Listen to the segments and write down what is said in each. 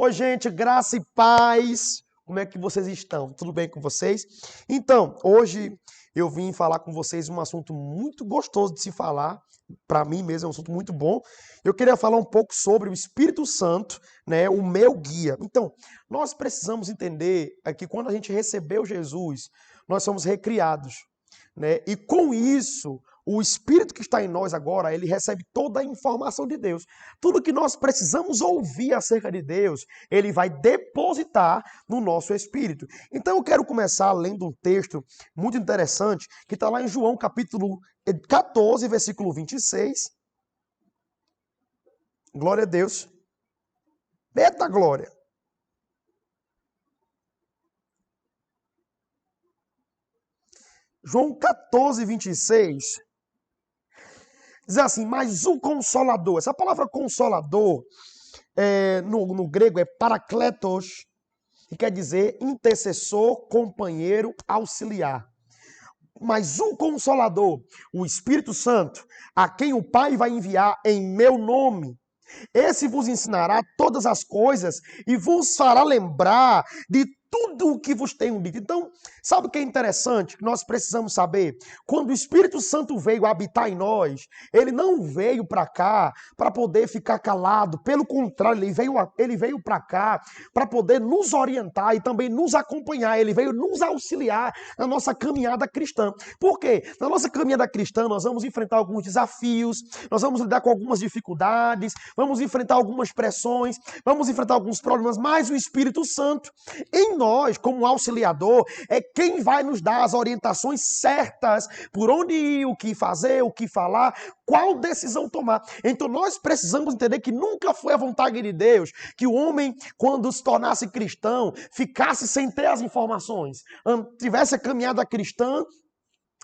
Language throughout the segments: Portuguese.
Oi, gente, graça e paz. Como é que vocês estão? Tudo bem com vocês? Então, hoje eu vim falar com vocês um assunto muito gostoso de se falar. Para mim mesmo é um assunto muito bom. Eu queria falar um pouco sobre o Espírito Santo, né, o meu guia. Então, nós precisamos entender que quando a gente recebeu Jesus, nós somos recriados, né? E com isso, o Espírito que está em nós agora, ele recebe toda a informação de Deus. Tudo que nós precisamos ouvir acerca de Deus, ele vai depositar no nosso espírito. Então eu quero começar lendo um texto muito interessante, que está lá em João capítulo 14, versículo 26. Glória a Deus. Eita glória. João 14, 26. Diz assim, mas o Consolador, essa palavra Consolador, no grego é parakletos, que quer dizer intercessor, companheiro, auxiliar. Mas o Consolador, o Espírito Santo, a quem o Pai vai enviar em meu nome, esse vos ensinará todas as coisas e vos fará lembrar de tudo o que vos tenho dito. Então, sabe o que é interessante? Que nós precisamos saber? Quando o Espírito Santo veio habitar em nós, ele não veio para cá para poder ficar calado. Pelo contrário, ele veio para cá para poder nos orientar e também nos acompanhar. Ele veio nos auxiliar na nossa caminhada cristã. Por quê? Na nossa caminhada cristã, nós vamos enfrentar alguns desafios, nós vamos lidar com algumas dificuldades, vamos enfrentar algumas pressões, vamos enfrentar alguns problemas, mas o Espírito Santo, em nós, como auxiliador, é quem vai nos dar as orientações certas por onde ir, o que fazer, o que falar, qual decisão tomar. Então nós precisamos entender que nunca foi a vontade de Deus que o homem, quando se tornasse cristão, ficasse sem ter as informações, tivesse a caminhada cristã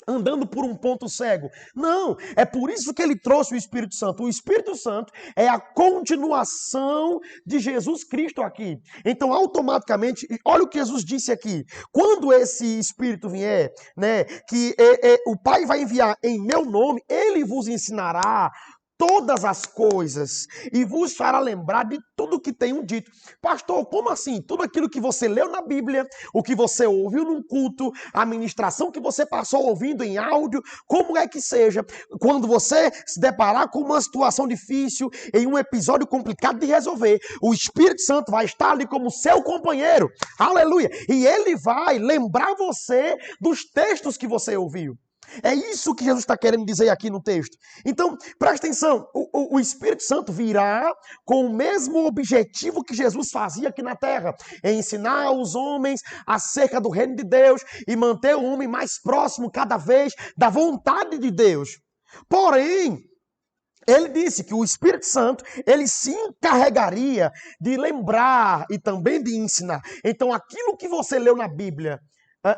andando por um ponto cego. Não, é por isso que ele trouxe o Espírito Santo. O Espírito Santo é a continuação de Jesus Cristo aqui. Então, automaticamente, olha o que Jesus disse aqui. Quando esse Espírito vier, né, que o Pai vai enviar em meu nome, ele vos ensinará todas as coisas e vos fará lembrar de tudo que tenho dito. Pastor, como assim? Tudo aquilo que você leu na Bíblia, o que você ouviu num culto, a ministração que você passou ouvindo em áudio, como é que seja, quando você se deparar com uma situação difícil, em um episódio complicado de resolver, o Espírito Santo vai estar ali como seu companheiro, aleluia, e ele vai lembrar você dos textos que você ouviu. É isso que Jesus está querendo dizer aqui no texto. Então, presta atenção, o Espírito Santo virá com o mesmo objetivo que Jesus fazia aqui na terra, é ensinar os homens acerca do reino de Deus e manter o homem mais próximo cada vez da vontade de Deus. Porém, ele disse que o Espírito Santo, ele se encarregaria de lembrar e também de ensinar. Então, aquilo que você leu na Bíblia,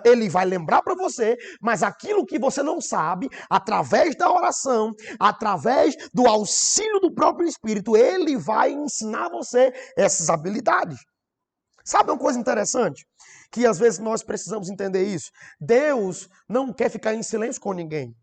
ele vai lembrar para você, mas aquilo que você não sabe, através da oração, através do auxílio do próprio Espírito, ele vai ensinar você essas habilidades. Sabe uma coisa interessante? Que às vezes nós precisamos entender isso. Deus não quer ficar em silêncio com ninguém.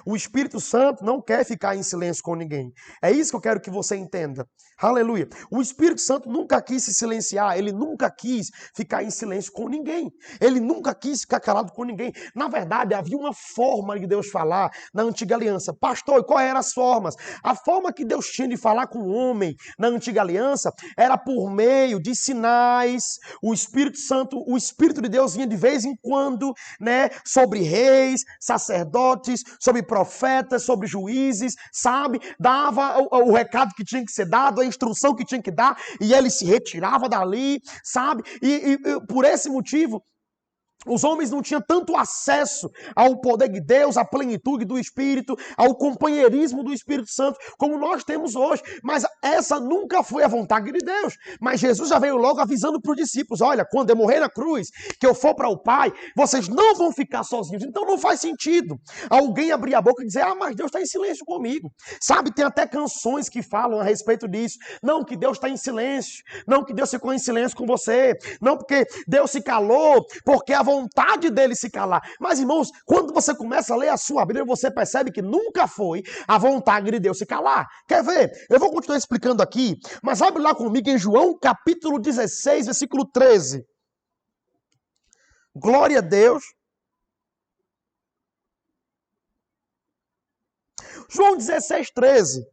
O Espírito Santo não quer ficar em silêncio com ninguém. É isso que eu quero que você entenda. Aleluia. O Espírito Santo nunca quis se silenciar. Ele nunca quis ficar em silêncio com ninguém. Ele nunca quis ficar calado com ninguém. Na verdade, havia uma forma de Deus falar na antiga aliança. Pastor, e quais eram as formas? A forma que Deus tinha de falar com o homem na antiga aliança era por meio de sinais. O Espírito Santo, o Espírito de Deus vinha de vez em quando, né, sobre reis, sacerdotes, sobre profetas, sobre juízes, sabe? Dava o recado que tinha que ser dado, a instrução que tinha que dar, e ele se retirava dali, sabe? E por esse motivo, os homens não tinham tanto acesso ao poder de Deus, à plenitude do Espírito, ao companheirismo do Espírito Santo, como nós temos hoje. Mas essa nunca foi a vontade de Deus. Mas Jesus já veio logo avisando para os discípulos, olha, quando eu morrer na cruz, que eu for para o Pai, vocês não vão ficar sozinhos. Então não faz sentido alguém abrir a boca e dizer, mas Deus está em silêncio comigo. Sabe, tem até canções que falam a respeito disso. Não, que Deus está em silêncio. Não, que Deus ficou em silêncio com você. Não, porque Deus se calou, porque a vontade dele se calar. Mas, irmãos, quando você começa a ler a sua Bíblia, você percebe que nunca foi a vontade de Deus se calar. Quer ver? Eu vou continuar explicando aqui, mas abre lá comigo em João capítulo 16, versículo 13. Glória a Deus. João 16, 13.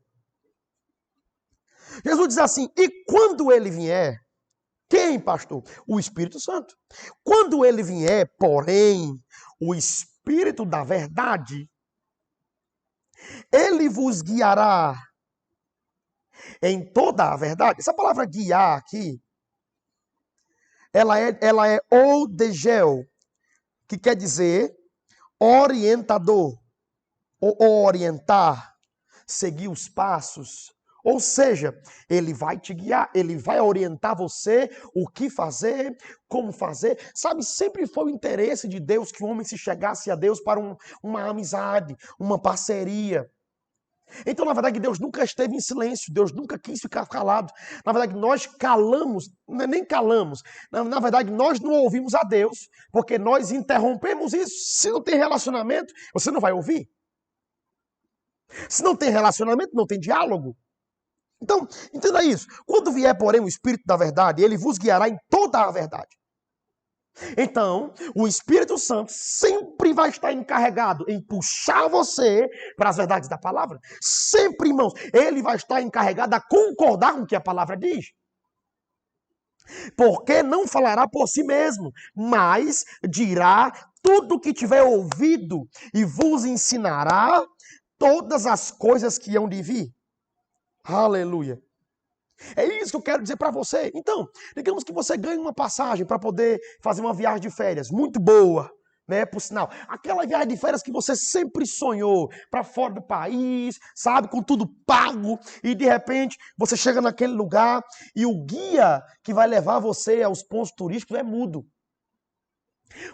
Jesus diz assim: e quando ele vier, quem, pastor? O Espírito Santo. Quando ele vier, porém, o Espírito da verdade, ele vos guiará em toda a verdade. Essa palavra guiar aqui, ela é odegel, que quer dizer orientador, ou orientar, seguir os passos. Ou seja, ele vai te guiar, ele vai orientar você o que fazer, como fazer. Sabe, sempre foi o interesse de Deus que o homem se chegasse a Deus para uma amizade, uma parceria. Então, na verdade, Deus nunca esteve em silêncio, Deus nunca quis ficar calado. Na verdade, nós calamos, nem calamos. Na verdade, nós não ouvimos a Deus, porque nós interrompemos isso. Se não tem relacionamento, você não vai ouvir. Se não tem relacionamento, não tem diálogo. Então, entenda isso. Quando vier, porém, o Espírito da verdade, ele vos guiará em toda a verdade. Então, o Espírito Santo sempre vai estar encarregado em puxar você para as verdades da palavra. Sempre, irmãos, ele vai estar encarregado a concordar com o que a palavra diz. Porque não falará por si mesmo, mas dirá tudo o que tiver ouvido e vos ensinará todas as coisas que hão de vir. Aleluia. É isso que eu quero dizer para você. Então, digamos que você ganha uma passagem para poder fazer uma viagem de férias muito boa, né? Por sinal, aquela viagem de férias que você sempre sonhou, para fora do país, sabe, com tudo pago, e de repente você chega naquele lugar e o guia que vai levar você aos pontos turísticos é mudo.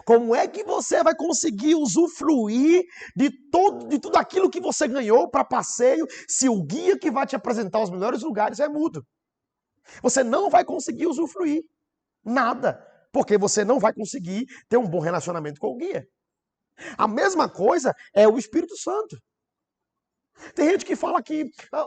Como é que você vai conseguir usufruir de tudo aquilo que você ganhou para passeio se o guia que vai te apresentar os melhores lugares é mudo? Você não vai conseguir usufruir nada, porque você não vai conseguir ter um bom relacionamento com o guia. A mesma coisa é o Espírito Santo. Tem gente que fala que,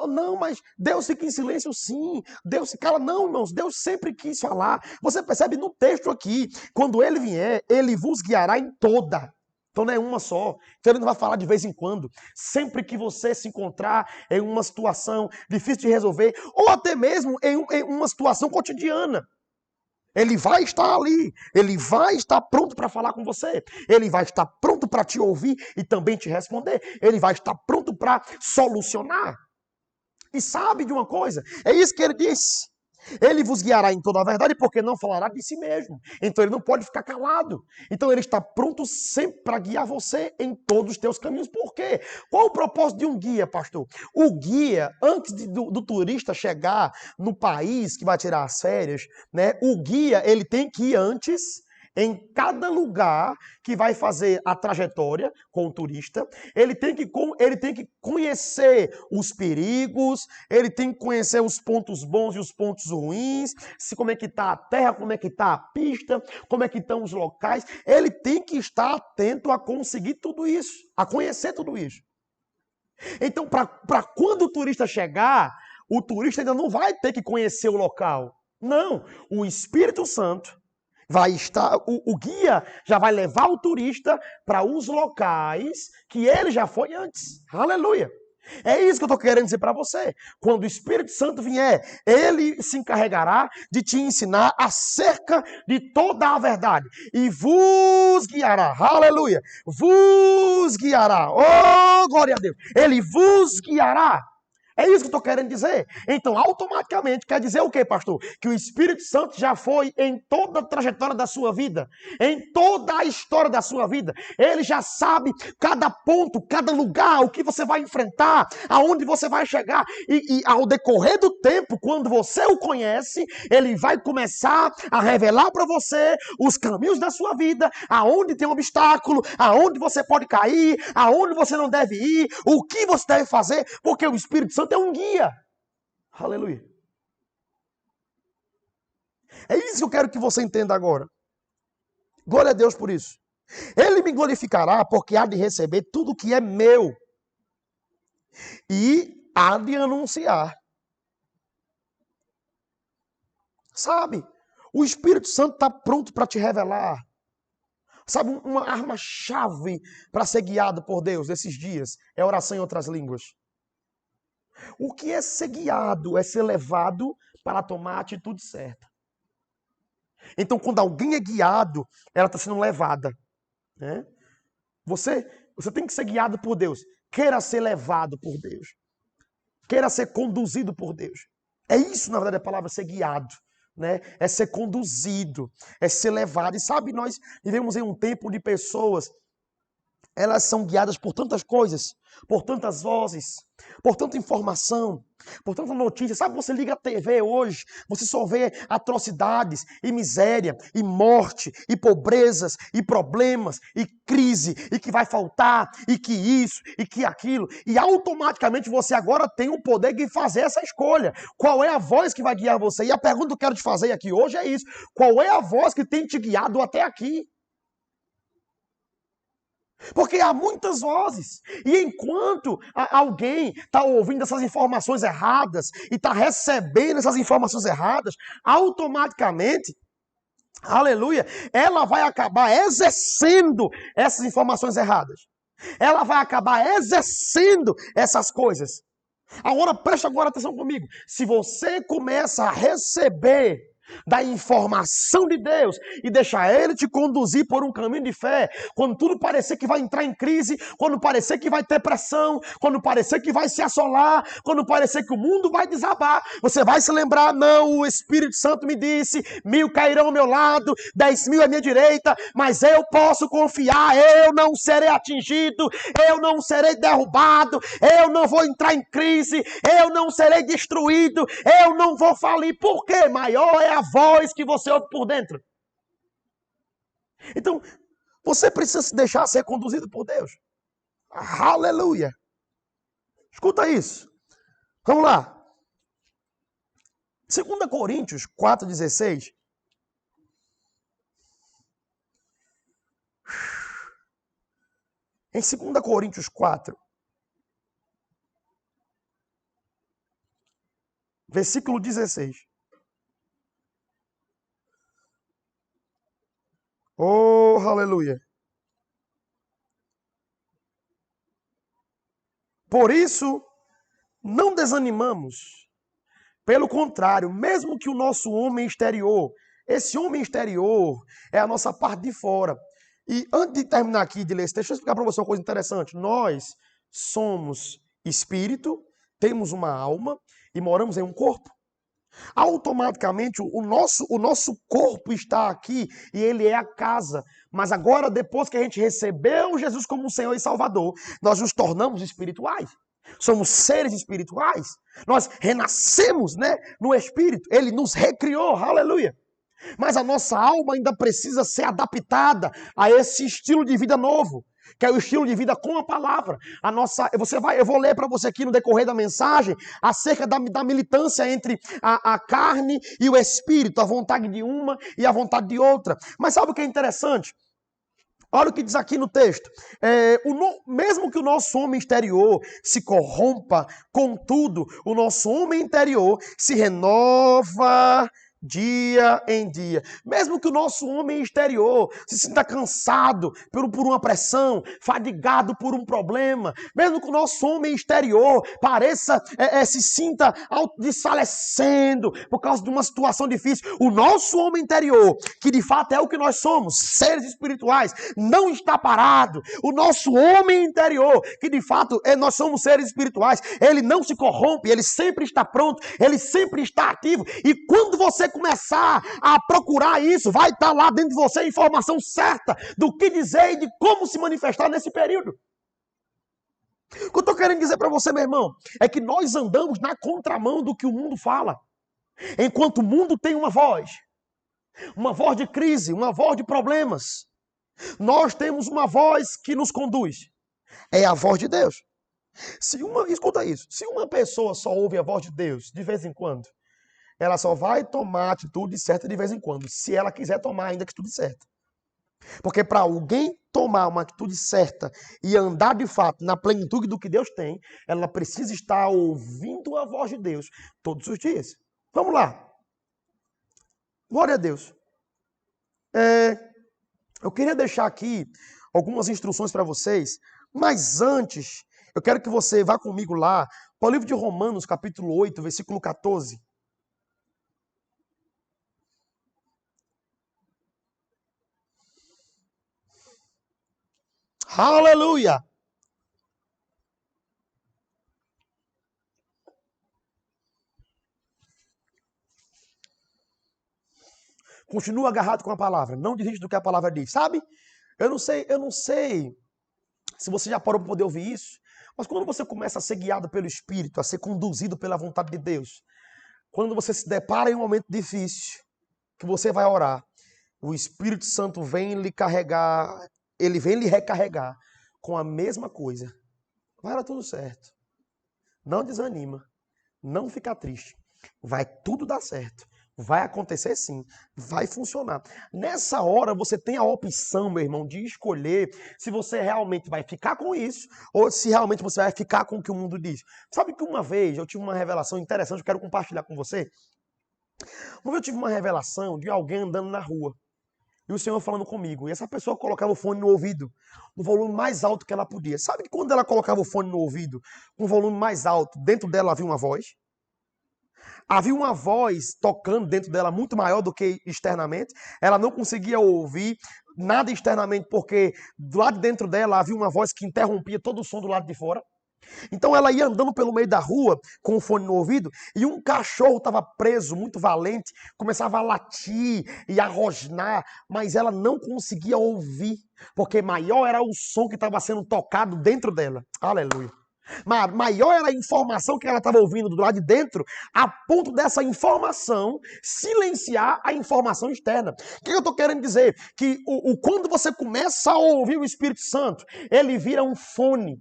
não, mas Deus fica em silêncio sim, Deus se cala. Não, irmãos, Deus sempre quis falar. Você percebe no texto aqui, quando ele vier, ele vos guiará em toda. Então não é uma só. Então ele não vai falar de vez em quando. Sempre que você se encontrar em uma situação difícil de resolver, ou até mesmo em uma situação cotidiana. Ele vai estar ali, ele vai estar pronto para falar com você, ele vai estar pronto para te ouvir e também te responder, ele vai estar pronto para solucionar. E sabe de uma coisa? É isso que ele disse. Ele vos guiará em toda a verdade porque não falará de si mesmo. Então ele não pode ficar calado. Então ele está pronto sempre para guiar você em todos os teus caminhos. Por quê? Qual o propósito de um guia, pastor? O guia, antes do turista chegar no país que vai tirar as férias, né? O guia, ele tem que ir antes em cada lugar que vai fazer a trajetória com o turista. Ele tem que conhecer os perigos, ele tem que conhecer os pontos bons e os pontos ruins, como é que está a terra, como é que está a pista, como é que estão os locais. Ele tem que estar atento a conseguir tudo isso, a conhecer tudo isso. Então, para quando o turista chegar, o turista ainda não vai ter que conhecer o local. Não, o Espírito Santo vai estar, o guia já vai levar o turista para os locais que ele já foi antes. Aleluia! É isso que eu estou querendo dizer para você. Quando o Espírito Santo vier, ele se encarregará de te ensinar acerca de toda a verdade. E vos guiará. Aleluia! Vos guiará. Oh, glória a Deus! Ele vos guiará. É isso que eu estou querendo dizer. Então, automaticamente, quer dizer o quê, pastor? Que o Espírito Santo já foi em toda a trajetória da sua vida, em toda a história da sua vida. Ele já sabe cada ponto, cada lugar, o que você vai enfrentar, aonde você vai chegar. E ao decorrer do tempo, quando você o conhece, ele vai começar a revelar para você os caminhos da sua vida, aonde tem um obstáculo, aonde você pode cair, aonde você não deve ir, o que você deve fazer, porque o Espírito Santo é um guia. Aleluia. É isso que eu quero que você entenda agora. Glória a Deus por isso. Ele me glorificará porque há de receber tudo que é meu e há de anunciar. Sabe? O Espírito Santo está pronto para te revelar. Sabe, uma arma-chave para ser guiado por Deus nesses dias é oração em outras línguas. O que é ser guiado? É ser levado para tomar a atitude certa. Então, quando alguém é guiado, ela está sendo levada. Né? Você tem que ser guiado por Deus. Queira ser levado por Deus. Queira ser conduzido por Deus. É isso, na verdade, a palavra ser guiado. Né? É ser conduzido, é ser levado. E sabe, nós vivemos em um tempo de pessoas, elas são guiadas por tantas coisas, por tantas vozes, por tanta informação, por tanta notícia. Sabe, você liga a TV hoje, você só vê atrocidades e miséria, e morte, e pobrezas, e problemas, e crise, e que vai faltar, e que isso, e que aquilo. E automaticamente você agora tem o poder de fazer essa escolha. Qual é a voz que vai guiar você? E a pergunta que eu quero te fazer aqui hoje é isso. Qual é a voz que tem te guiado até aqui? Porque há muitas vozes. E enquanto alguém está ouvindo essas informações erradas e está recebendo essas informações erradas, automaticamente, aleluia, ela vai acabar exercendo essas informações erradas. Ela vai acabar exercendo essas coisas. Agora, preste agora atenção comigo. Se você começa a receber da informação de Deus e deixar Ele te conduzir por um caminho de fé, quando tudo parecer que vai entrar em crise, quando parecer que vai ter pressão, quando parecer que vai se assolar, quando parecer que o mundo vai desabar, você vai se lembrar, não, o Espírito Santo me disse, 1000 cairão ao meu lado, 10.000 à minha direita, mas eu posso confiar, eu não serei atingido, eu não serei derrubado, eu não vou entrar em crise, eu não serei destruído, eu não vou falir. Por quê? Maior é a voz que você ouve por dentro. Então, você precisa se deixar ser conduzido por Deus. Aleluia! Escuta isso. Vamos lá. 2 Coríntios 4,16. Em 2 Coríntios 4, versículo 16. Oh, aleluia. Por isso, não desanimamos. Pelo contrário, mesmo que o nosso homem exterior, esse homem exterior é a nossa parte de fora. E antes de terminar aqui de ler esse texto, deixa eu explicar para você uma coisa interessante. Nós somos espírito, temos uma alma e moramos em um corpo. Automaticamente o nosso corpo está aqui e ele é a casa. Mas agora, depois que a gente recebeu Jesus como Senhor e Salvador, nós nos tornamos espirituais. Somos seres espirituais. Nós renascemos, né, no Espírito. Ele nos recriou, aleluia. Mas a nossa alma ainda precisa ser adaptada a esse estilo de vida novo, que é o estilo de vida com a palavra. Eu vou ler para você aqui no decorrer da mensagem acerca da militância entre a carne e o espírito, a vontade de uma e a vontade de outra. Mas sabe o que é interessante? Olha o que diz aqui no texto. Mesmo que o nosso homem exterior se corrompa, contudo, o nosso homem interior se renova dia em dia. Mesmo que o nosso homem exterior se sinta cansado por uma pressão, fadigado por um problema, mesmo que o nosso homem exterior pareça, se sinta desfalecendo por causa de uma situação difícil, o nosso homem interior, que de fato é o que nós somos, seres espirituais, não está parado. O nosso homem interior, que de fato nós somos seres espirituais, ele não se corrompe, ele sempre está pronto, ele sempre está ativo. E quando você começar a procurar isso, vai estar lá dentro de você a informação certa do que dizer e de como se manifestar nesse período. O que eu estou querendo dizer para você, meu irmão, é que nós andamos na contramão do que o mundo fala. Enquanto o mundo tem uma voz de crise, uma voz de problemas, nós temos uma voz que nos conduz. É a voz de Deus. Escuta isso, se uma pessoa só ouve a voz de Deus de vez em quando, ela só vai tomar a atitude certa de vez em quando, se ela quiser tomar ainda a atitude certa. Porque para alguém tomar uma atitude certa e andar de fato na plenitude do que Deus tem, ela precisa estar ouvindo a voz de Deus todos os dias. Vamos lá. Glória a Deus. Eu queria deixar aqui algumas instruções para vocês, mas antes, eu quero que você vá comigo lá para o livro de Romanos, capítulo 8, versículo 14. Aleluia! Continua agarrado com a palavra, não desiste do que a palavra diz, sabe? Eu não sei se você já parou para poder ouvir isso, mas quando você começa a ser guiado pelo Espírito, a ser conduzido pela vontade de Deus, quando você se depara em um momento difícil, que você vai orar, o Espírito Santo vem lhe carregar, ele vem lhe recarregar com a mesma coisa. Vai dar tudo certo. Não desanima. Não fica triste. Vai tudo dar certo. Vai acontecer sim. Vai funcionar. Nessa hora você tem a opção, meu irmão, de escolher se você realmente vai ficar com isso ou se realmente você vai ficar com o que o mundo diz. Sabe que uma vez eu tive uma revelação interessante, eu quero compartilhar com você. Uma vez eu tive uma revelação de alguém andando na rua. E o Senhor falando comigo. E essa pessoa colocava o fone no ouvido, no volume mais alto que ela podia. Sabe que quando ela colocava o fone no ouvido, com o volume mais alto, dentro dela havia uma voz? Havia uma voz tocando dentro dela muito maior do que externamente. Ela não conseguia ouvir nada externamente, porque do lado de dentro dela havia uma voz que interrompia todo o som do lado de fora. Então ela ia andando pelo meio da rua com o fone no ouvido e um cachorro estava preso, muito valente, começava a latir e a rosnar, mas ela não conseguia ouvir, porque maior era o som que estava sendo tocado dentro dela. Aleluia. Maior era a informação que ela estava ouvindo do lado de dentro, a ponto dessa informação silenciar a informação externa. O que eu estou querendo dizer? Que quando você começa a ouvir o Espírito Santo, ele vira um fone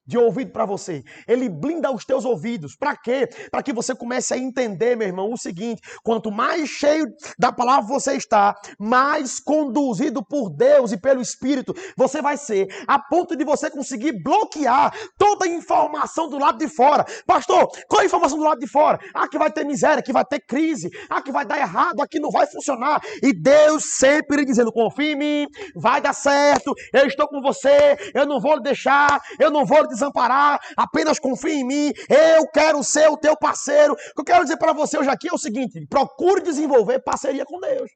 de ouvido para você. Ele blinda os teus ouvidos. Para quê? Para que você comece a entender, meu irmão, o seguinte: quanto mais cheio da palavra você está, mais conduzido por Deus e pelo Espírito você vai ser, a ponto de você conseguir bloquear toda a informação do lado de fora. Pastor, qual é a informação do lado de fora? Ah, que vai ter miséria, que vai ter crise, ah, que vai dar errado, aqui não vai funcionar. E Deus sempre dizendo: confia em mim, vai dar certo, eu estou com você, eu não vou lhe deixar, eu não vou lhe desamparar, apenas confie em mim, eu quero ser o teu parceiro. O que eu quero dizer para você hoje aqui é o seguinte: procure desenvolver parceria com Deus.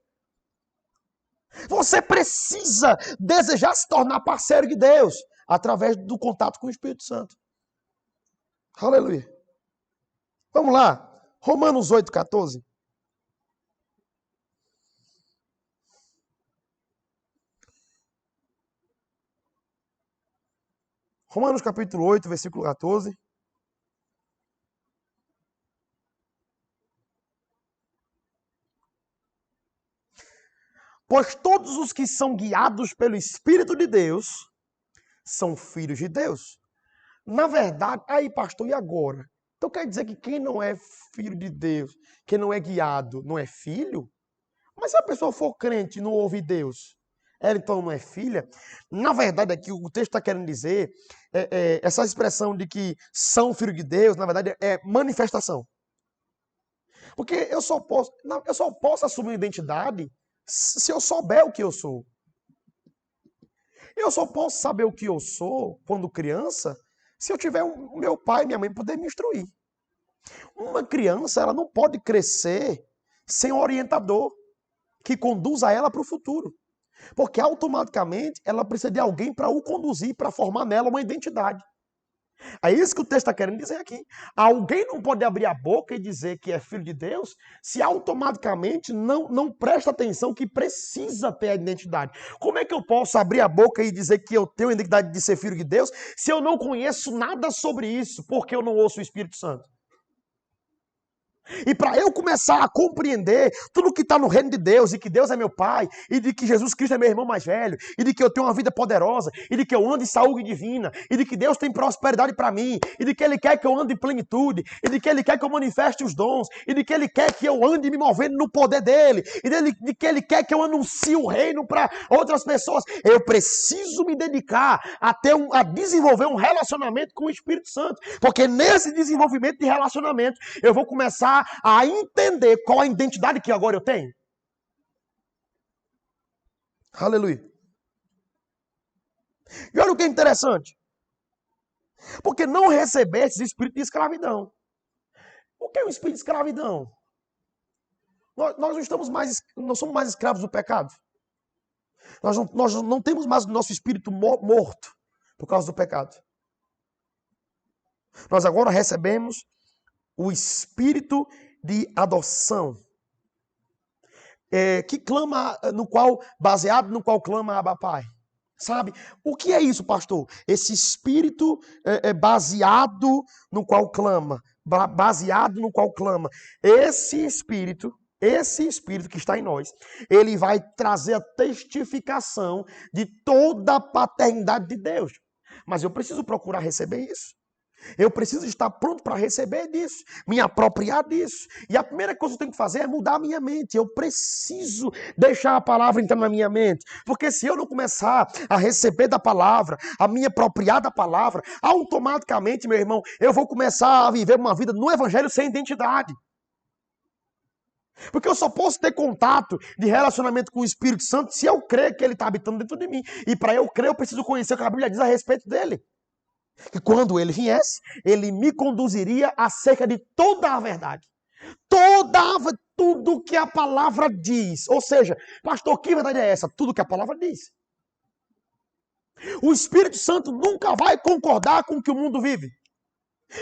Você precisa desejar se tornar parceiro de Deus através do contato com o Espírito Santo. Aleluia. Vamos lá. Romanos 8,14. Romanos capítulo 8, versículo 14. Pois todos os que são guiados pelo Espírito de Deus são filhos de Deus. Na verdade, aí pastor, e agora? Então quer dizer que quem não é filho de Deus, quem não é guiado, não é filho? Mas se a pessoa for crente e não ouve Deus, ela então não é filha? Na verdade, aqui o texto está querendo dizer, essa expressão de que são filhos de Deus, na verdade, é manifestação. Porque eu só posso assumir identidade se eu souber o que eu sou. Eu só posso saber o que eu sou quando criança se eu tiver o meu pai e minha mãe poder me instruir. Uma criança, ela não pode crescer sem um orientador que conduza ela para o futuro. Porque automaticamente ela precisa de alguém para o conduzir, para formar nela uma identidade. É isso que o texto está querendo dizer aqui. Alguém não pode abrir a boca e dizer que é filho de Deus se automaticamente não presta atenção que precisa ter a identidade. Como é que eu posso abrir a boca e dizer que eu tenho a identidade de ser filho de Deus se eu não conheço nada sobre isso, porque eu não ouço o Espírito Santo? E para eu começar a compreender tudo que está no reino de Deus, e que Deus é meu Pai, e de que Jesus Cristo é meu irmão mais velho, e de que eu tenho uma vida poderosa, e de que eu ando em saúde divina, e de que Deus tem prosperidade para mim, e de que Ele quer que eu ande em plenitude, e de que Ele quer que eu manifeste os dons, e de que Ele quer que eu ande me movendo no poder dEle, e de que Ele quer que eu anuncie o reino para outras pessoas. Eu preciso me dedicar a desenvolver um relacionamento com o Espírito Santo, porque nesse desenvolvimento de relacionamento eu vou começar a entender qual a identidade que agora eu tenho. Aleluia. E olha o que é interessante. Porque não recebestes espírito de escravidão. O que é o espírito de escravidão? Nós não somos mais escravos do pecado. Nós não temos mais o nosso espírito morto por causa do pecado. Nós agora recebemos o espírito de adoção, que clama, baseado no qual clama Abba Pai. Sabe? O que é isso, pastor? Esse espírito baseado no qual clama. Baseado no qual clama. Esse espírito que está em nós, ele vai trazer a testificação de toda a paternidade de Deus. Mas eu preciso procurar receber isso. Eu preciso estar pronto para receber disso, me apropriar disso. E a primeira coisa que eu tenho que fazer é mudar a minha mente. Eu preciso deixar a palavra entrar na minha mente. Porque se eu não começar a receber da palavra, a me apropriar da palavra, automaticamente, meu irmão, eu vou começar a viver uma vida no evangelho sem identidade. Porque eu só posso ter contato de relacionamento com o Espírito Santo se eu crer que ele está habitando dentro de mim. E para eu crer, eu preciso conhecer o que a Bíblia diz a respeito dele. Que quando ele viesse, ele me conduziria acerca de toda a verdade. Tudo que a palavra diz. Ou seja, pastor, que verdade é essa? Tudo que a palavra diz. O Espírito Santo nunca vai concordar com o que o mundo vive.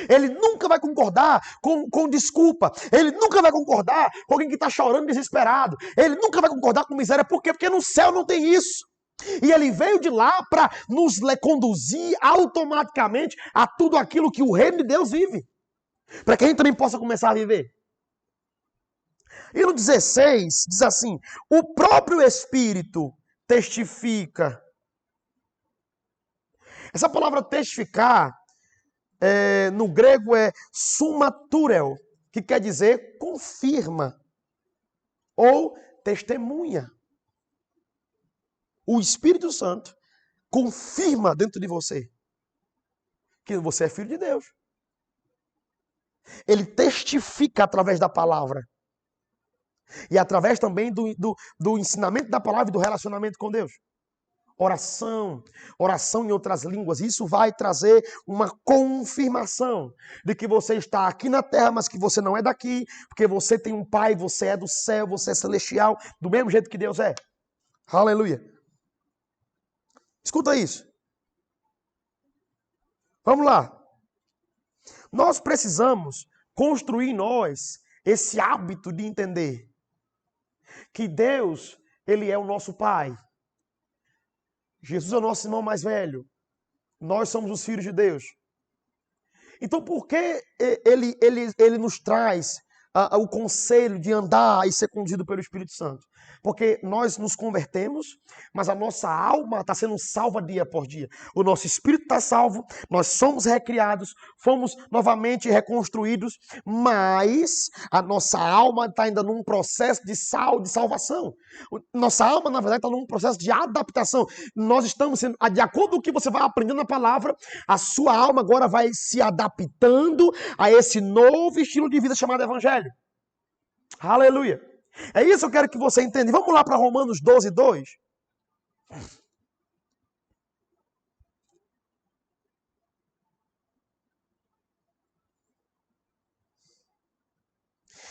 Ele nunca vai concordar com desculpa. Ele nunca vai concordar com alguém que está chorando desesperado. Ele nunca vai concordar com miséria. Por quê? Porque no céu não tem isso. E ele veio de lá para nos conduzir automaticamente a tudo aquilo que o reino de Deus vive. Para que a gente também possa começar a viver. E no 16 diz assim: o próprio Espírito testifica. Essa palavra testificar, no grego é sumaturel, que quer dizer confirma ou testemunha. O Espírito Santo confirma dentro de você que você é filho de Deus. Ele testifica através da palavra. E através também do ensinamento da palavra e do relacionamento com Deus. Oração em outras línguas. Isso vai trazer uma confirmação de que você está aqui na terra, mas que você não é daqui, porque você tem um Pai, você é do céu, você é celestial, do mesmo jeito que Deus é. Aleluia. Escuta isso. Vamos lá. Nós precisamos construir em nós esse hábito de entender que Deus, Ele é o nosso Pai. Jesus é o nosso irmão mais velho. Nós somos os filhos de Deus. Então, por que ele nos traz o conselho de andar e ser conduzido pelo Espírito Santo? Porque nós nos convertemos, mas a nossa alma está sendo salva dia por dia. O nosso espírito está salvo, nós somos recriados, fomos novamente reconstruídos, mas a nossa alma está ainda num processo de salvação. Nossa alma, na verdade, está num processo de adaptação. Nós estamos sendo, de acordo com o que você vai aprendendo na palavra, a sua alma agora vai se adaptando a esse novo estilo de vida chamado Evangelho. Aleluia! É isso que eu quero que você entenda. Vamos lá para Romanos 12, 2.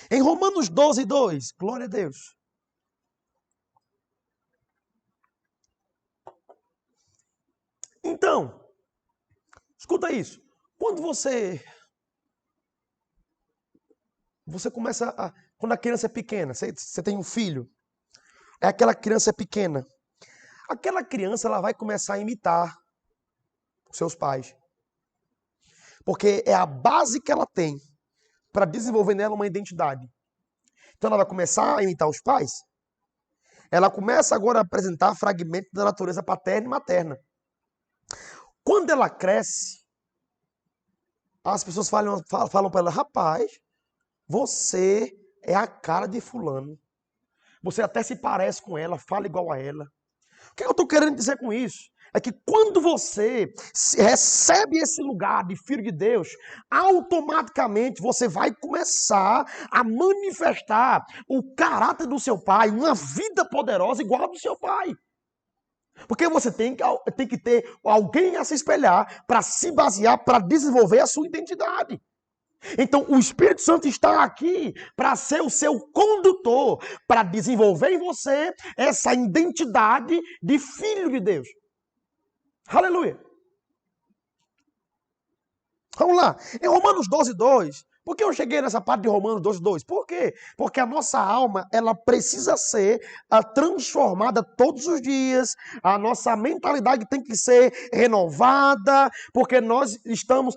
Em Romanos 12, 2. Glória a Deus. Então, escuta isso. Quando você começa a... Quando a criança é pequena, você tem um filho, aquela criança é pequena. Aquela criança ela vai começar a imitar os seus pais. Porque é a base que ela tem para desenvolver nela uma identidade. Então ela vai começar a imitar os pais. Ela começa agora a apresentar fragmentos da natureza paterna e materna. Quando ela cresce, as pessoas falam para ela, rapaz, você é a cara de fulano. Você até se parece com ela, fala igual a ela. O que eu estou querendo dizer com isso? É que quando você recebe esse lugar de filho de Deus, automaticamente você vai começar a manifestar o caráter do seu pai, uma vida poderosa igual a do seu pai. Porque você tem que ter alguém a se espelhar para se basear, para desenvolver a sua identidade. Então, o Espírito Santo está aqui para ser o seu condutor, para desenvolver em você essa identidade de filho de Deus. Aleluia. Vamos lá. Em Romanos 12:2. Por que eu cheguei nessa parte de Romanos 12:2? Por quê? Porque a nossa alma, ela precisa ser transformada todos os dias. A nossa mentalidade tem que ser renovada, porque nós estamos,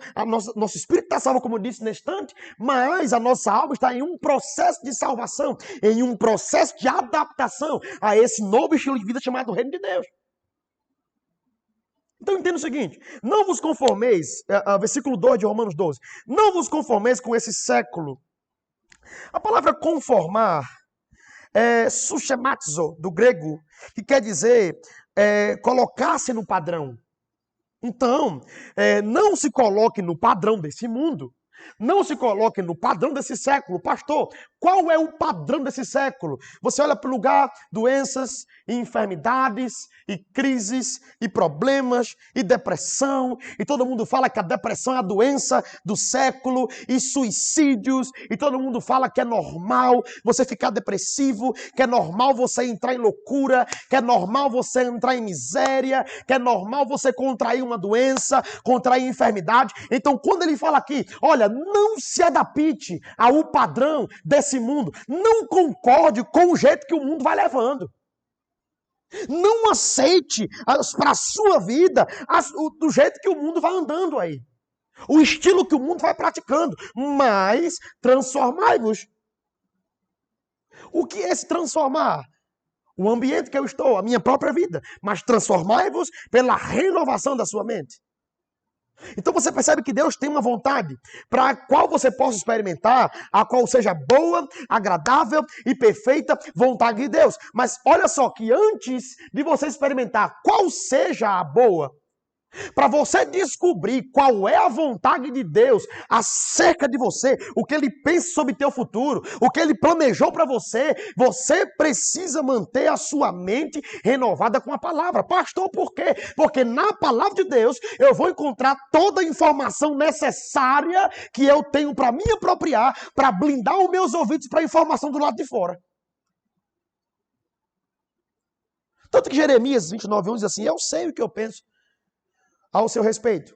nosso espírito está salvo, como eu disse nesse instante, mas a nossa alma está em um processo de salvação, em um processo de adaptação a esse novo estilo de vida chamado Reino de Deus. Então entenda o seguinte, não vos conformeis, versículo 2 de Romanos 12, não vos conformeis com esse século. A palavra conformar é suschematizo, do grego, que quer dizer colocar-se no padrão. Então, não se coloque no padrão desse mundo. Não se coloque no padrão desse século. Pastor, qual é o padrão desse século? Você olha para o lugar, doenças, e enfermidades, e crises, e problemas, e depressão, e todo mundo fala que a depressão é a doença do século, e suicídios, e todo mundo fala que é normal você ficar depressivo, que é normal você entrar em loucura, que é normal você entrar em miséria, que é normal você contrair uma doença, contrair enfermidade. Então, quando ele fala aqui, olha, não se adapte ao padrão desse mundo, não concorde com o jeito que o mundo vai levando. Não aceite para a sua vida do jeito que o mundo vai andando aí. O estilo que o mundo vai praticando. Mas transformai-vos. O que é se transformar? O ambiente que eu estou, a minha própria vida. Mas transformai-vos pela renovação da sua mente. Então você percebe que Deus tem uma vontade para a qual você possa experimentar, a qual seja boa, agradável e perfeita vontade de Deus. Mas olha só que antes de você experimentar qual seja a boa, para você descobrir qual é a vontade de Deus acerca de você, o que Ele pensa sobre teu futuro, o que Ele planejou para você, você precisa manter a sua mente renovada com a palavra. Pastor, por quê? Porque na palavra de Deus eu vou encontrar toda a informação necessária que eu tenho para me apropriar, para blindar os meus ouvidos para a informação do lado de fora. Tanto que Jeremias 29:1 diz assim, eu sei o que eu penso ao seu respeito.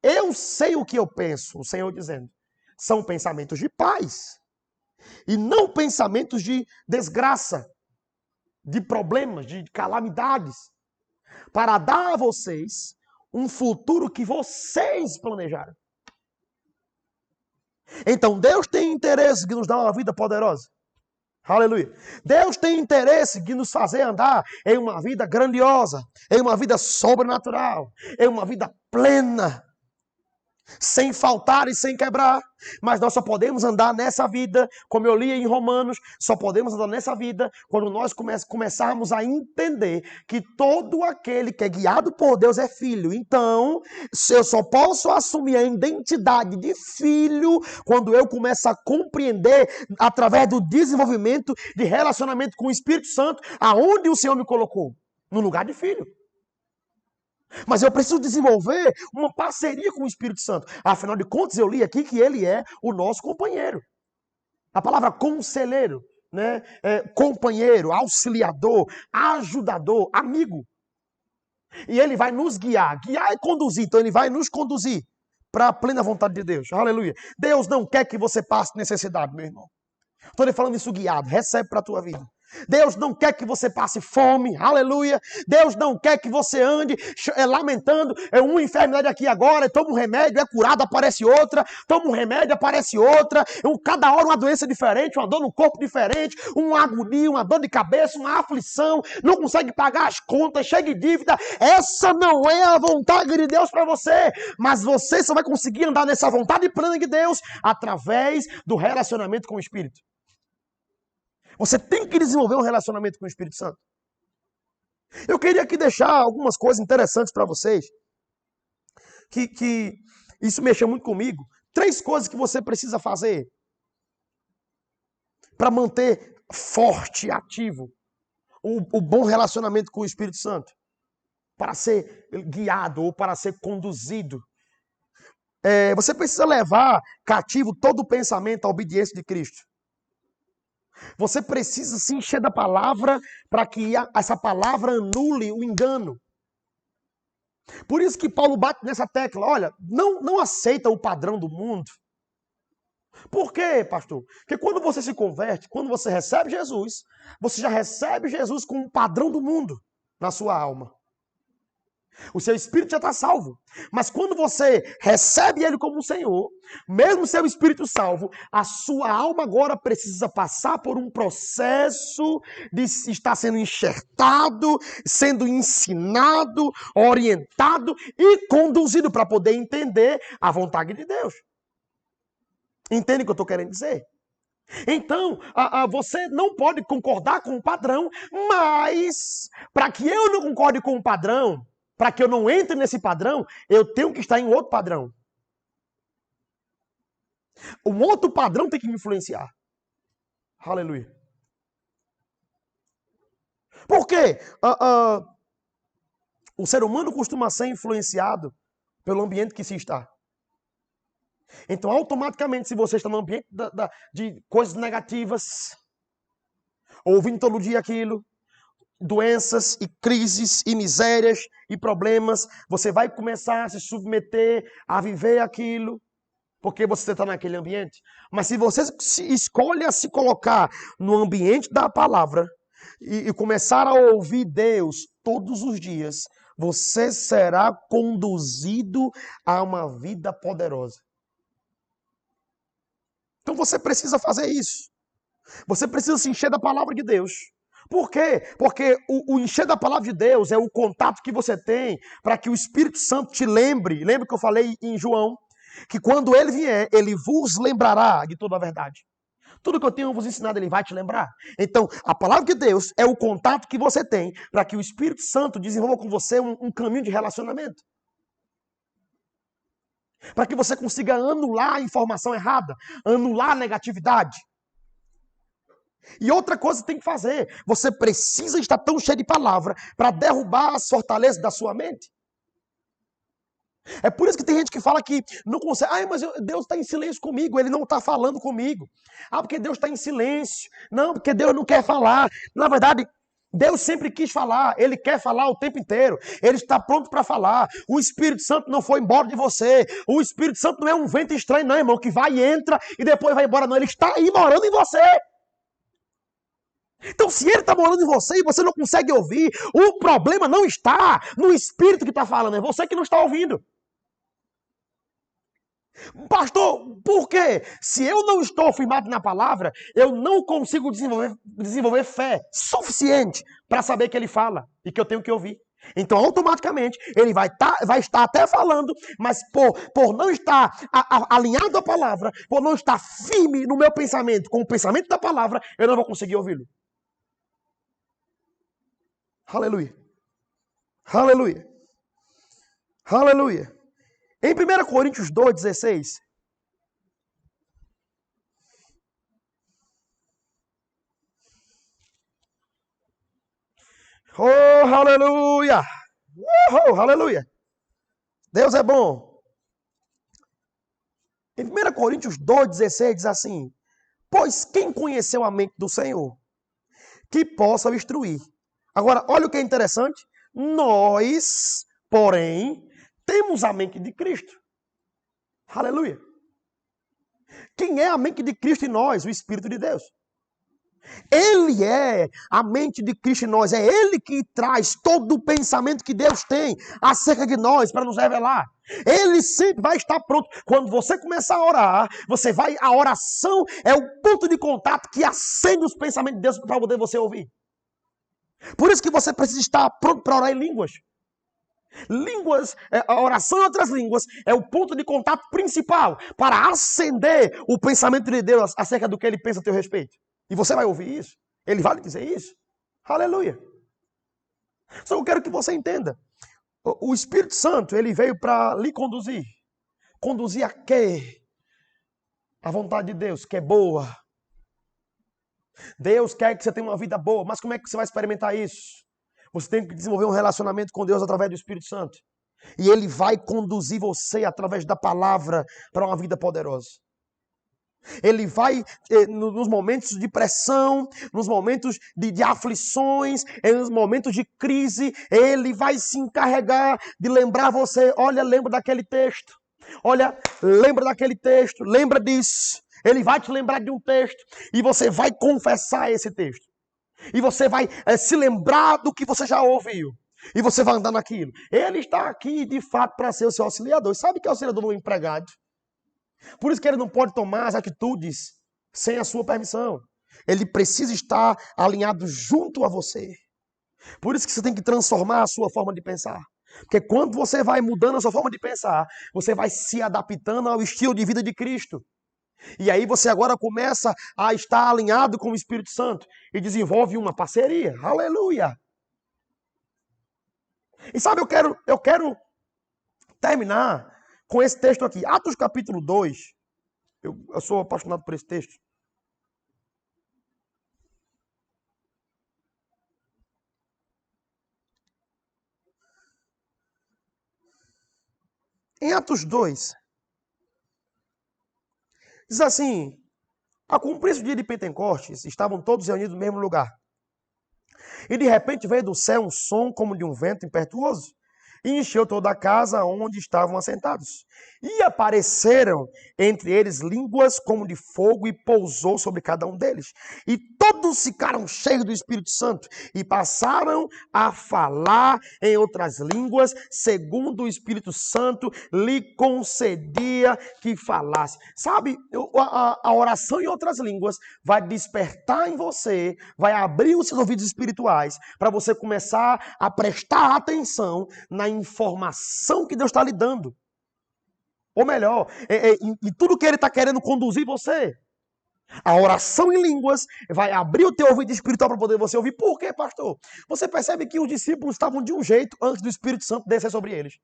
Eu sei o que eu penso, o Senhor dizendo. São pensamentos de paz. E não pensamentos de desgraça, de problemas, de calamidades. Para dar a vocês um futuro que vocês planejaram. Então Deus tem interesse de nos dar uma vida poderosa. Aleluia. Deus tem interesse de nos fazer andar em uma vida grandiosa, em uma vida sobrenatural, em uma vida plena, sem faltar e sem quebrar. Mas nós só podemos andar nessa vida, como eu li em Romanos, só podemos andar nessa vida quando nós começarmos a entender que todo aquele que é guiado por Deus é filho. Então, eu só posso assumir a identidade de filho quando eu começo a compreender através do desenvolvimento de relacionamento com o Espírito Santo, aonde o Senhor me colocou, no lugar de filho. Mas eu preciso desenvolver uma parceria com o Espírito Santo. Afinal de contas, eu li aqui que ele é o nosso companheiro. A palavra conselheiro, né? Companheiro, auxiliador, ajudador, amigo. E ele vai nos guiar. Guiar é conduzir. Então ele vai nos conduzir para a plena vontade de Deus. Aleluia. Deus não quer que você passe necessidade, meu irmão. Estou lhe falando isso guiado. Recebe para a tua vida. Deus não quer que você passe fome, aleluia. Deus não quer que você ande lamentando, uma enfermidade aqui agora, toma um remédio, é curado, aparece outra, toma um remédio, aparece outra, cada hora uma doença diferente, uma dor no corpo diferente, uma agonia, uma dor de cabeça, uma aflição, não consegue pagar as contas, chega de dívida. Essa não é a vontade de Deus para você, mas você só vai conseguir andar nessa vontade plena de Deus através do relacionamento com o Espírito. Você tem que desenvolver um relacionamento com o Espírito Santo. Eu queria aqui deixar algumas coisas interessantes para vocês, que isso mexeu muito comigo. 3 coisas que você precisa fazer para manter forte, ativo, o bom relacionamento com o Espírito Santo. Para ser guiado ou para ser conduzido. Você precisa levar cativo todo o pensamento à obediência de Cristo. Você precisa se encher da palavra para que essa palavra anule o engano. Por isso que Paulo bate nessa tecla. Olha, não aceita o padrão do mundo. Por quê, pastor? Porque quando você se converte, quando você recebe Jesus, você já recebe Jesus com o padrão do mundo na sua alma. O seu espírito já está salvo. Mas quando você recebe ele como Senhor, mesmo seu espírito salvo, a sua alma agora precisa passar por um processo de estar sendo enxertado, sendo ensinado, orientado e conduzido para poder entender a vontade de Deus. Entende o que eu estou querendo dizer? Então, você não pode concordar com o padrão, mas para que eu não concorde com o padrão, para que eu não entre nesse padrão, eu tenho que estar em outro padrão. Um outro padrão tem que me influenciar. Aleluia. Por quê? O ser humano costuma ser influenciado pelo ambiente que se está. Então, automaticamente, se você está no ambiente de coisas negativas, ouvindo todo dia aquilo, doenças e crises e misérias e problemas, você vai começar a se submeter a viver aquilo, porque você está naquele ambiente. Mas se você escolhe a se colocar no ambiente da palavra e começar a ouvir Deus todos os dias, você será conduzido a uma vida poderosa. Então você precisa fazer isso. Você precisa se encher da palavra de Deus. Por quê? Porque o encher da palavra de Deus é o contato que você tem para que o Espírito Santo te lembre. Lembra que eu falei em João? Que quando ele vier, ele vos lembrará de toda a verdade. Tudo que eu tenho vos ensinado, ele vai te lembrar. Então, a palavra de Deus é o contato que você tem para que o Espírito Santo desenvolva com você um caminho de relacionamento. Para que você consiga anular a informação errada, anular a negatividade. E outra coisa que tem que fazer, você precisa estar tão cheio de palavra para derrubar as fortalezas da sua mente. É por isso que tem gente que fala que não consegue. Mas Deus está em silêncio comigo, ele não está falando comigo. Porque Deus está em silêncio. Não, porque Deus não quer falar. Na verdade, Deus sempre quis falar, ele quer falar o tempo inteiro. Ele está pronto para falar. O Espírito Santo não foi embora de você. O Espírito Santo não é um vento estranho, não, irmão, que vai e entra e depois vai embora, não. Ele está aí morando em você. Então, se ele está morando em você e você não consegue ouvir, o problema não está no Espírito que está falando, é você que não está ouvindo. Pastor, por quê? Se eu não estou firmado na palavra, eu não consigo desenvolver fé suficiente para saber que ele fala e que eu tenho que ouvir. Então, automaticamente, ele vai estar até falando, mas por não estar alinhado à palavra, por não estar firme no meu pensamento, com o pensamento da palavra, eu não vou conseguir ouvi-lo. Aleluia. Aleluia. Aleluia. Em 1 Coríntios 2,16. Oh, aleluia. Aleluia. Deus é bom. Em 1 Coríntios 2,16 diz assim: pois quem conheceu a mente do Senhor, que possa o instruir. Agora, olha o que é interessante. Nós, porém, temos a mente de Cristo. Aleluia. Quem é a mente de Cristo em nós? O Espírito de Deus. Ele é a mente de Cristo em nós. É Ele que traz todo o pensamento que Deus tem acerca de nós para nos revelar. Ele sempre vai estar pronto. Quando você começar a orar, a oração é o ponto de contato que acende os pensamentos de Deus para poder você ouvir. Por isso que você precisa estar pronto para orar em línguas. A oração em outras línguas é o ponto de contato principal para acender o pensamento de Deus acerca do que Ele pensa a teu respeito. E você vai ouvir isso. Ele vai lhe dizer isso. Aleluia. Só eu quero que você entenda. O Espírito Santo, ele veio para lhe conduzir. Conduzir a quê? A vontade de Deus, que é boa. Deus quer que você tenha uma vida boa. Mas como é que você vai experimentar isso? Você tem que desenvolver um relacionamento com Deus através do Espírito Santo. E ele vai conduzir você através da palavra para uma vida poderosa. Ele vai, nos momentos de pressão, nos momentos de aflições, nos momentos de crise, ele vai se encarregar de lembrar você. Olha, lembra daquele texto. Olha, lembra daquele texto. Lembra disso. Ele vai te lembrar de um texto e você vai confessar esse texto. E você vai se lembrar do que você já ouviu. E você vai andar naquilo. Ele está aqui, de fato, para ser o seu auxiliador. Sabe que é o auxiliador do empregado? Por isso que ele não pode tomar as atitudes sem a sua permissão. Ele precisa estar alinhado junto a você. Por isso que você tem que transformar a sua forma de pensar. Porque quando você vai mudando a sua forma de pensar, você vai se adaptando ao estilo de vida de Cristo. E aí você agora começa a estar alinhado com o Espírito Santo e desenvolve uma parceria. Aleluia! E sabe, eu quero terminar com esse texto aqui. Atos capítulo 2. Eu sou apaixonado por esse texto. Em Atos 2, diz assim: a cumprir-se o dia de Pentecostes, estavam todos reunidos no mesmo lugar. E de repente veio do céu um som como de um vento impetuoso, e encheu toda a casa onde estavam assentados. E apareceram entre eles línguas como de fogo, e pousou sobre cada um deles. E todos ficaram cheios do Espírito Santo, e passaram a falar em outras línguas, segundo o Espírito Santo lhe concedia que falasse. Sabe, a oração em outras línguas vai despertar em você, vai abrir os seus ouvidos espirituais, para você começar a prestar atenção na informação que Deus está lhe dando. Ou melhor, em tudo que Ele está querendo conduzir você. A oração em línguas vai abrir o teu ouvido espiritual para poder você ouvir. Por quê, pastor? Você percebe que os discípulos estavam de um jeito antes do Espírito Santo descer sobre eles.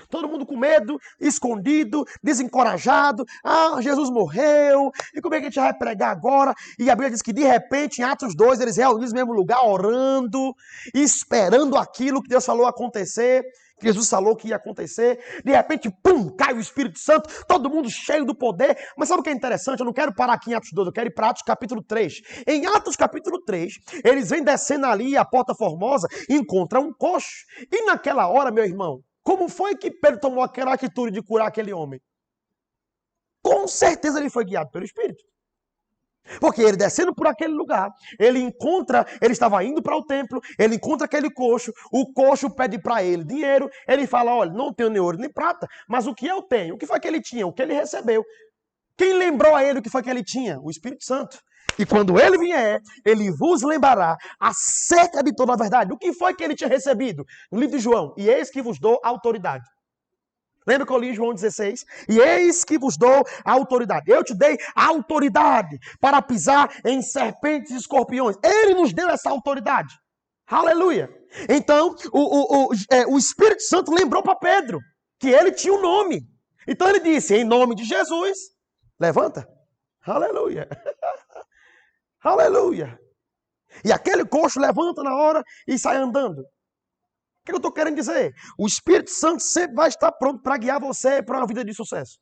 Todo mundo com medo, escondido, desencorajado. Ah, Jesus morreu. E como é que a gente vai pregar agora? E a Bíblia diz que de repente, em Atos 2, eles reunidos no mesmo lugar, orando, esperando aquilo que Deus falou acontecer. Que Jesus falou que ia acontecer. De repente, pum, cai o Espírito Santo. Todo mundo cheio do poder. Mas sabe o que é interessante? Eu não quero parar aqui em Atos 2, eu quero ir para Atos capítulo 3. Em Atos capítulo 3, eles vêm descendo ali a Porta Formosa e encontram um coxo. E naquela hora, meu irmão, como foi que Pedro tomou aquela atitude de curar aquele homem? Com certeza ele foi guiado pelo Espírito. Porque ele descendo por aquele lugar, ele estava indo para o templo, ele encontra aquele coxo, o coxo pede para ele dinheiro, ele fala, olha, não tenho nem ouro nem prata, mas o que eu tenho? O que foi que ele tinha? O que ele recebeu? Quem lembrou a ele o que foi que ele tinha? O Espírito Santo. E quando ele vier, ele vos lembrará acerca de toda a verdade. O que foi que ele tinha recebido? No livro de João, e eis que vos dou autoridade. Lembra que eu li em João 16? E eis que vos dou a autoridade. Eu te dei a autoridade para pisar em serpentes e escorpiões. Ele nos deu essa autoridade. Aleluia. Então, o Espírito Santo lembrou para Pedro que ele tinha um nome. Então ele disse, em nome de Jesus, levanta. Aleluia. Aleluia. E aquele coxo levanta na hora e sai andando. O que eu estou querendo dizer? O Espírito Santo sempre vai estar pronto para guiar você para uma vida de sucesso.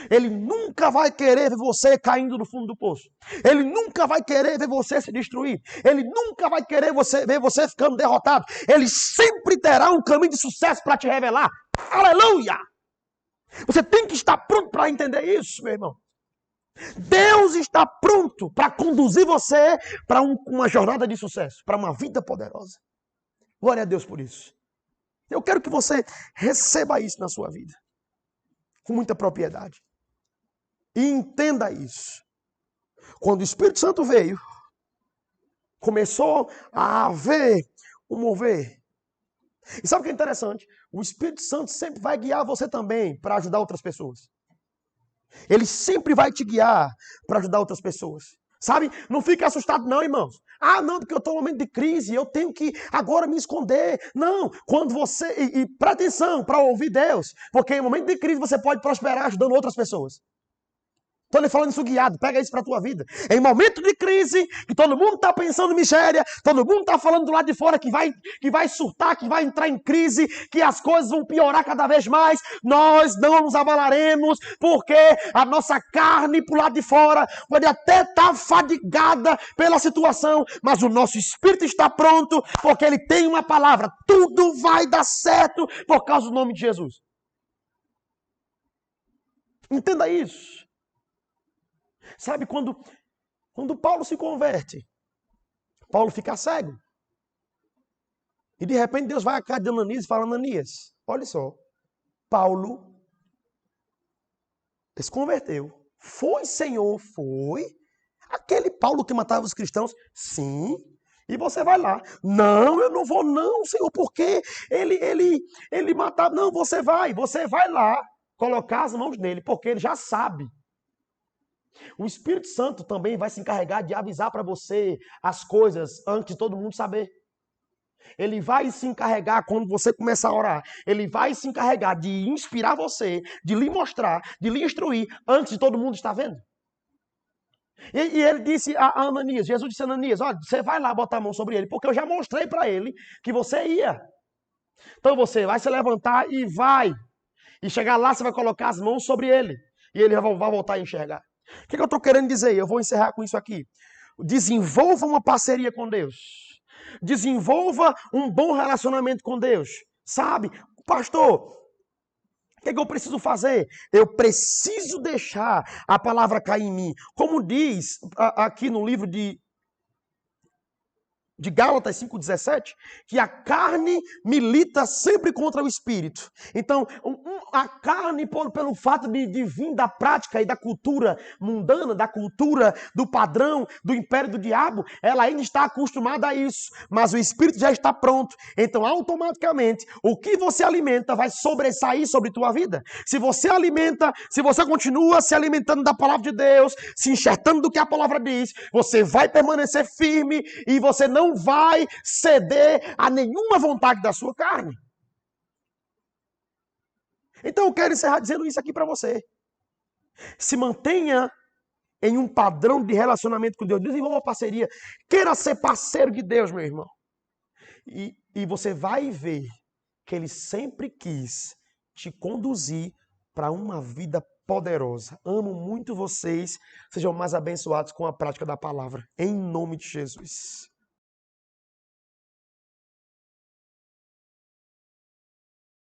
Ele nunca vai querer ver você caindo no fundo do poço. Ele nunca vai querer ver você se destruir. Ele nunca vai querer ver você ficando derrotado. Ele sempre terá um caminho de sucesso para te revelar. Aleluia! Você tem que estar pronto para entender isso, meu irmão. Deus está pronto para conduzir você para uma jornada de sucesso, para uma vida poderosa. Glória a Deus por isso. Eu quero que você receba isso na sua vida, com muita propriedade. E entenda isso. Quando o Espírito Santo veio, começou a haver um mover. E sabe o que é interessante? O Espírito Santo sempre vai guiar você também para ajudar outras pessoas. Ele sempre vai te guiar para ajudar outras pessoas. Sabe? Não fique assustado não, irmãos. Ah, não, porque eu estou em um momento de crise, eu tenho que agora me esconder. Não, quando você... E presta atenção para ouvir Deus, porque em momento de crise você pode prosperar ajudando outras pessoas. Estou lhe falando isso guiado, pega isso para a tua vida. Em momento de crise, que todo mundo está pensando em miséria, todo mundo está falando do lado de fora que vai surtar, que vai entrar em crise, que as coisas vão piorar cada vez mais, nós não nos abalaremos, porque a nossa carne pro lado de fora pode até estar fadigada pela situação, mas o nosso espírito está pronto, porque ele tem uma palavra. Tudo vai dar certo por causa do nome de Jesus. Entenda isso. Sabe, quando Paulo se converte, Paulo fica cego. E de repente Deus vai à casa de Ananias e fala: Ananias, olha só, Paulo se converteu. Foi, Senhor, foi. Aquele Paulo que matava os cristãos? Sim. E você vai lá. Não, eu não vou não, Senhor, porque ele matava. Não, você vai lá colocar as mãos nele, porque ele já sabe. O Espírito Santo também vai se encarregar de avisar para você as coisas antes de todo mundo saber. Ele vai se encarregar quando você começar a orar. Ele vai se encarregar de inspirar você, de lhe mostrar, de lhe instruir antes de todo mundo estar vendo. E ele disse a Ananias, Jesus disse a Ananias, olha, você vai lá botar a mão sobre ele, porque eu já mostrei para ele que você ia. Então você vai se levantar e vai. E chegar lá, você vai colocar as mãos sobre ele. E ele vai voltar a enxergar. O que eu estou querendo dizer? Eu vou encerrar com isso aqui. Desenvolva uma parceria com Deus. Desenvolva um bom relacionamento com Deus. Sabe? Pastor, o que eu preciso fazer? Eu preciso deixar a palavra cair em mim. Como diz aqui no livro de Gálatas 5,17, que a carne milita sempre contra o espírito. Então, a carne, pelo fato de vir da prática e da cultura mundana, da cultura do padrão, do império do diabo, ela ainda está acostumada a isso. Mas o espírito já está pronto. Então, automaticamente, o que você alimenta vai sobressair sobre tua vida. Se você continua se alimentando da palavra de Deus, se enxertando do que a palavra diz, você vai permanecer firme e você não vai ceder a nenhuma vontade da sua carne. Então eu quero encerrar dizendo isso aqui para você. Se mantenha em um padrão de relacionamento com Deus. Desenvolva uma parceria. Queira ser parceiro de Deus, meu irmão. E você vai ver que Ele sempre quis te conduzir para uma vida poderosa. Amo muito vocês. Sejam mais abençoados com a prática da palavra. Em nome de Jesus.